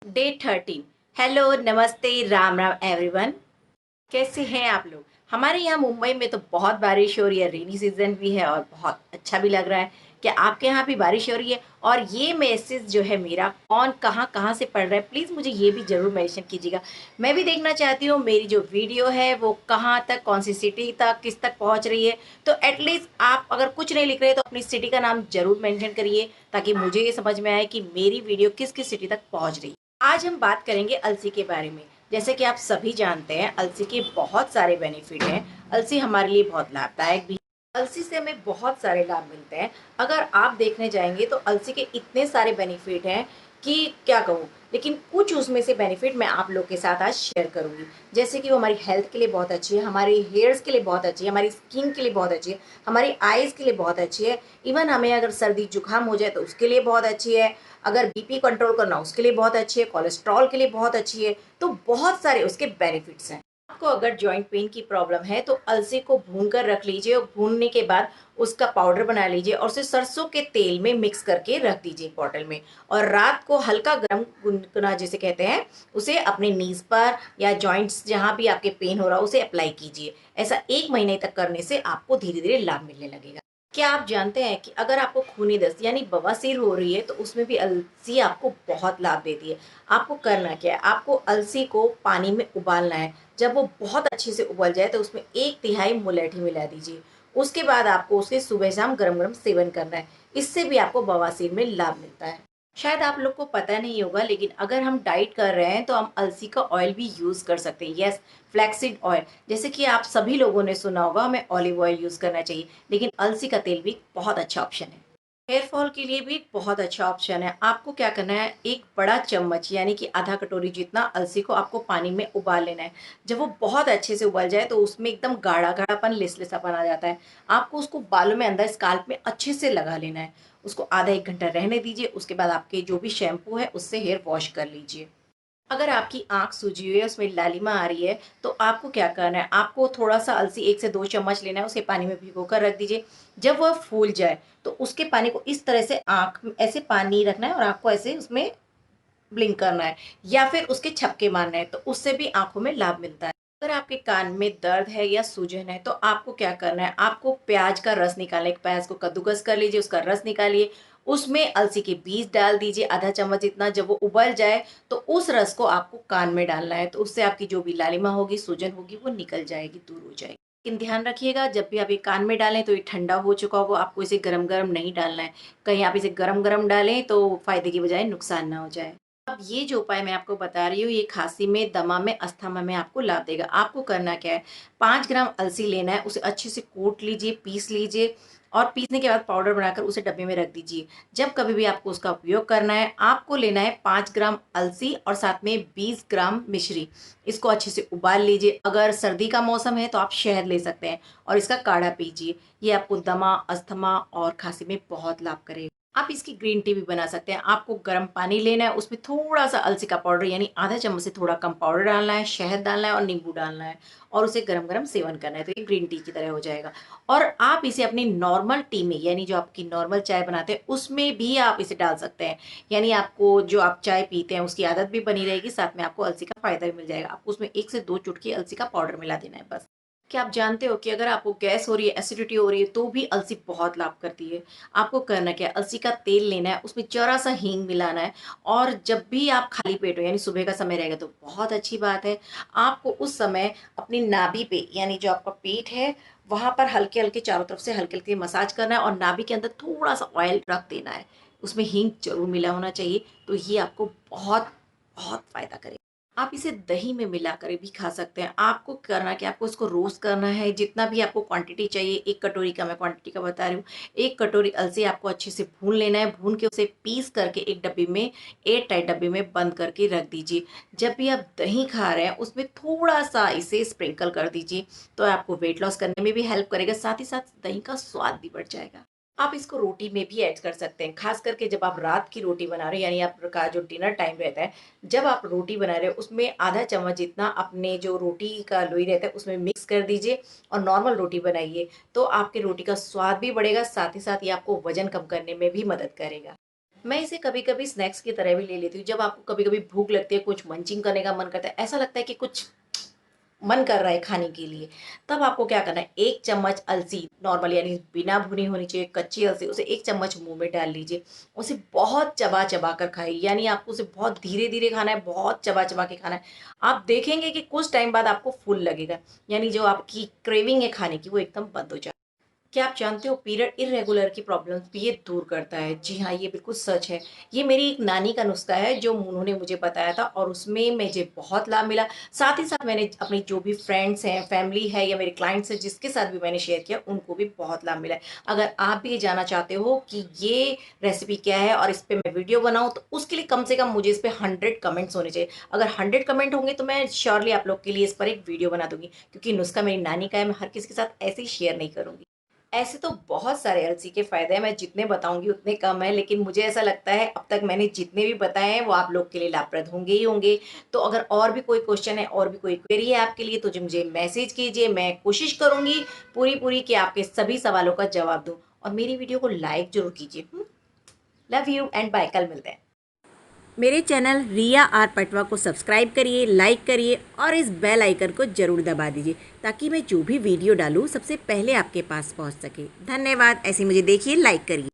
Day 13। Hello, नमस्ते, Ram Ram everyone. कैसे हैं आप लोग? हमारे यहाँ मुंबई में तो बहुत बारिश हो रही है, रेनी सीजन भी है और बहुत अच्छा भी लग रहा है। क्या आपके यहाँ भी बारिश हो रही है? और ये मैसेज जो है मेरा कौन कहाँ कहाँ से पढ़ रहा है, प्लीज़ मुझे ये भी ज़रूर मेंशन कीजिएगा। मैं भी देखना चाहती हूँ मेरी जो वीडियो है वो कहाँ तक, कौन सी सिटी तक, किस तक पहुँच रही है। तो एटलीस्ट आप अगर कुछ नहीं लिख रहे तो अपनी सिटी का नाम ज़रूर मेंशन करिए, ताकि मुझे ये समझ में आए कि मेरी वीडियो किस किस सिटी तक पहुँच रही है। आज हम बात करेंगे अलसी के बारे में। जैसे कि आप सभी जानते हैं, अलसी के बहुत सारे बेनिफिट हैं। अलसी हमारे लिए बहुत लाभदायक भी है। अलसी से हमें बहुत सारे लाभ मिलते हैं। अगर आप देखने जाएंगे तो अलसी के इतने सारे बेनिफिट हैं कि क्या कहूँ। लेकिन कुछ उसमें से बेनिफिट मैं आप लोग के साथ आज शेयर करूंगी। जैसे कि वो हमारी हेल्थ के लिए बहुत अच्छी है, हमारी हेयर्स के लिए बहुत अच्छी है, हमारी स्किन के लिए बहुत अच्छी है, हमारी आईज के लिए बहुत अच्छी है। इवन हमें अगर सर्दी जुकाम हो जाए तो उसके लिए बहुत अच्छी है। अगर बीपी कंट्रोल करना उसके लिए बहुत अच्छी है, कोलेस्ट्रॉल के लिए बहुत अच्छी है। तो बहुत सारे उसके बेनिफिट्स हैं। आपको अगर जॉइंट पेन की प्रॉब्लम है तो अलसी को भून कर रख लीजिए, और भूनने के बाद उसका पाउडर बना लीजिए और उसे सरसों के तेल में मिक्स करके रख दीजिए एक बॉटल में। और रात को हल्का गर्म गुनगुना जिसे कहते हैं, उसे अपने नीज पर या जॉइंट्स जहां भी आपके पेन हो रहा हो उसे अप्लाई कीजिए। ऐसा 1 महीने तक करने से आपको धीरे धीरे लाभ मिलने लगेगा। क्या आप जानते हैं कि अगर आपको खूनी दस्त यानी बवासीर हो रही है तो उसमें भी अलसी आपको बहुत लाभ देती है। आपको करना क्या है, आपको अलसी को पानी में उबालना है। जब वो बहुत अच्छे से उबल जाए तो उसमें 1/3 मुलैठी मिला दीजिए। उसके बाद आपको उसे सुबह शाम गरम गरम सेवन करना है। इससे भी आपको बवासीर में लाभ मिलता है। शायद आप लोग को पता नहीं होगा, लेकिन अगर हम डाइट कर रहे हैं तो हम अलसी का ऑयल भी यूज कर सकते हैं। Yes, flaxseed oil. जैसे कि आप सभी लोगों ने सुना होगा हमें ऑलिव ऑयल यूज करना चाहिए, लेकिन अलसी का तेल भी एक बहुत अच्छा ऑप्शन है। हेयर फॉल के लिए भी एक बहुत अच्छा ऑप्शन है। आपको क्या करना है, एक बड़ा चम्मच यानी कि आधा कटोरी जितना अलसी को आपको पानी में उबाल लेना है। जब वो बहुत अच्छे से उबल जाए तो उसमें एकदम गाढ़ा गाढ़ापन, लिसलिसापन आ जाता है। आपको उसको बालों में अंदर स्काल्प में अच्छे से लगा लेना है। उसको आधा 1 घंटा रहने दीजिए। उसके बाद आपके जो भी शैम्पू है उससे हेयर वॉश कर लीजिए। अगर आपकी आँख सूजी हुई है, उसमें लालिमा आ रही है, तो आपको क्या करना है, आपको थोड़ा-सा अलसी 1 से 2 चम्मच लेना है, उसे पानी में भिगोकर रख दीजिए। जब वह फूल जाए, तो उसके पानी को इस तरह से आँख में ऐसे पानी रखना है और आँख को ऐसे उसमें ब्लिंक करना है, या फिर उसके छपके मारना है, तो उससे भी आँखों में लाभ मिलता है। अगर आपके कान में दर्द है या सूजन है तो आपको क्या करना है, आपको प्याज का रस निकालना है। एक प्याज को कद्दूकस कर लीजिए, उसका रस निकालिए, उसमें अलसी के बीज डाल दीजिए आधा चम्मच जितना। जब वो उबल जाए तो उस रस को आपको कान में डालना है, तो उससे आपकी जो भी लालिमा होगी, सूजन होगी, वो निकल जाएगी, दूर हो जाएगी। लेकिन ध्यान रखिएगा, जब भी आप ये कान में डालें तो ये ठंडा हो चुका होगा, आपको इसे गरम गरम नहीं डालना है। कहीं आप इसे गरम गरम डालें तो फायदे की बजाय नुकसान ना हो जाए। अब ये जो उपाय मैं आपको बता रही हूँ, ये खाँसी में, दमा में, अस्थमा में आपको लाभ देगा। आपको करना क्या है, 5 ग्राम अलसी लेना है, उसे अच्छे से कूट लीजिए, पीस लीजिए, और पीसने के बाद पाउडर बनाकर उसे डब्बे में रख दीजिए। जब कभी भी आपको उसका उपयोग करना है, आपको लेना है 5 ग्राम अलसी और साथ में 20 ग्राम मिश्री। इसको अच्छे से उबाल लीजिए। अगर सर्दी का मौसम है तो आप शहद ले सकते हैं और इसका काढ़ा पीजिए। ये आपको दमा, अस्थमा और खाँसी में बहुत लाभ करेगा। आप इसकी ग्रीन टी भी बना सकते हैं। आपको गर्म पानी लेना है, उसमें थोड़ा-सा अलसी का पाउडर यानी आधा चम्मच से थोड़ा कम पाउडर डालना है, शहद डालना है और नींबू डालना है, और उसे गरम-गरम सेवन करना है, तो ये ग्रीन टी की तरह हो जाएगा। और आप इसे अपनी नॉर्मल टी में, यानी जो आपकी नॉर्मल चाय बनाते हैं उसमें भी आप इसे डाल सकते हैं। यानी आपको जो आप चाय पीते हैं उसकी आदत भी बनी रहेगी, साथ में आपको अलसी का फ़ायदा भी मिल जाएगा। आपको उसमें 1 से 2 चुटकी अलसी का पाउडर मिला देना है बस। क्या आप जानते हो कि अगर आपको गैस हो रही है, एसिडिटी हो रही है, तो भी अलसी बहुत लाभ करती है। आपको करना क्या है, अलसी का तेल लेना है, उसमें ज़रा-सा हींग मिलाना है, और जब भी आप खाली पेट हो यानी सुबह का समय रहेगा तो बहुत अच्छी बात है, आपको उस समय अपनी नाभि पे यानी जो आपका पेट है, वहाँ पर हल्के-हल्के चारों तरफ से हल्के-हल्के मसाज करना है और नाभि के अंदर थोड़ा-सा ऑयल रख देना है। उसमें हींग ज़रूर मिला होना चाहिए, तो ये आपको बहुत, बहुत फ़ायदा करेगा। आप इसे दही में मिलाकर भी खा सकते हैं। आपको करना क्या है, आपको इसको रोस्ट करना है, जितना भी आपको क्वांटिटी चाहिए, 1 कटोरी का मैं क्वांटिटी का बता रही हूँ। 1 कटोरी अलसी आपको अच्छे से भून लेना है, भून के उसे पीस करके एक डब्बी में, एयर टाइट डब्बे में बंद करके रख दीजिए। जब भी आप दही खा रहे हैं, उसमें थोड़ा-सा इसे स्प्रिंकल कर दीजिए, तो आपको वेट लॉस करने में भी हेल्प करेगा, साथ ही साथ दही का स्वाद भी बढ़ जाएगा। आप इसको रोटी में भी ऐड कर सकते हैं, खास करके जब आप रात की रोटी बना रहे हो यानी आपका जो डिनर टाइम रहता है, जब आप रोटी बना रहे हो उसमें आधा चम्मच जितना अपने जो रोटी का लोई रहता है उसमें मिक्स कर दीजिए और नॉर्मल रोटी बनाइए, तो आपके रोटी का स्वाद भी बढ़ेगा, साथ ही साथ ये आपको वजन कम करने में भी मदद करेगा। मैं इसे कभी-कभी स्नैक्स की तरह भी ले लेती हूँ। जब आपको कभी-कभी भूख लगती है, कुछ मंचिंग करने का मन करता है, ऐसा लगता है कि कुछ मन कर रहा है खाने के लिए, तब आपको क्या करना है, 1 चम्मच अलसी नॉर्मल यानी बिना भुनी होनी चाहिए, कच्ची अलसी, उसे 1 चम्मच मुँह में डाल लीजिए। उसे बहुत चबा-चबा कर खाइए, यानी आपको उसे बहुत धीरे-धीरे खाना है, बहुत चबा-चबा के खाना है। आप देखेंगे कि कुछ टाइम बाद आपको फुल लगेगा, यानी जो आपकी क्रेविंग है खाने की, वो एकदम बंद हो जाए। क्या आप जानते हो पीरियड इर्रेगुलर की प्रॉब्लम्स भी ये दूर करता है? जी हाँ, ये बिल्कुल सच है। ये मेरी एक नानी का नुस्ख़ा है जो उन्होंने मुझे बताया था और उसमें मुझे बहुत लाभ मिला। साथ ही साथ मैंने अपनी जो भी फ्रेंड्स हैं, फैमिली है या मेरे क्लाइंट्स हैं जिसके साथ भी मैंने शेयर किया उनको भी बहुत लाभ मिला है। अगर आप भी ये जानना चाहते हो कि ये रेसिपी क्या है और इस पे मैं वीडियो बनाऊँ तो उसके लिए कम से कम मुझे इस पे 100 कमेंट्स होने चाहिए। अगर 100 कमेंट होंगे तो मैं श्योरली आप लोग के लिए इस पर एक वीडियो बना दूँगी क्योंकि नुस्ख़ा मेरी नानी का है, मैं हर किसी के साथ ऐसे ही शेयर नहीं करूँगी। ऐसे तो बहुत सारे अलसी के फ़ायदे हैं, मैं जितने बताऊँगी उतने कम हैं, लेकिन मुझे ऐसा लगता है अब तक मैंने जितने भी बताए हैं वो आप लोग के लिए लाभप्रद होंगे ही होंगे। तो अगर और भी कोई क्वेश्चन है और भी कोई क्वेरी है आपके लिए तो जी मुझे मैसेज कीजिए, मैं कोशिश करूँगी पूरी-पूरी कि आपके सभी सवालों का जवाब दूँ और मेरी वीडियो को लाइक ज़रूर कीजिए। लव यू एंड बाय, कल मिलते हैं। मेरे चैनल रिया आर पटवा को सब्सक्राइब करिए, लाइक करिए और इस बेल आइकन को ज़रूर दबा दीजिए ताकि मैं जो भी वीडियो डालूँ सबसे पहले आपके पास पहुँच सके। धन्यवाद। ऐसे मुझे देखिए, लाइक करिए।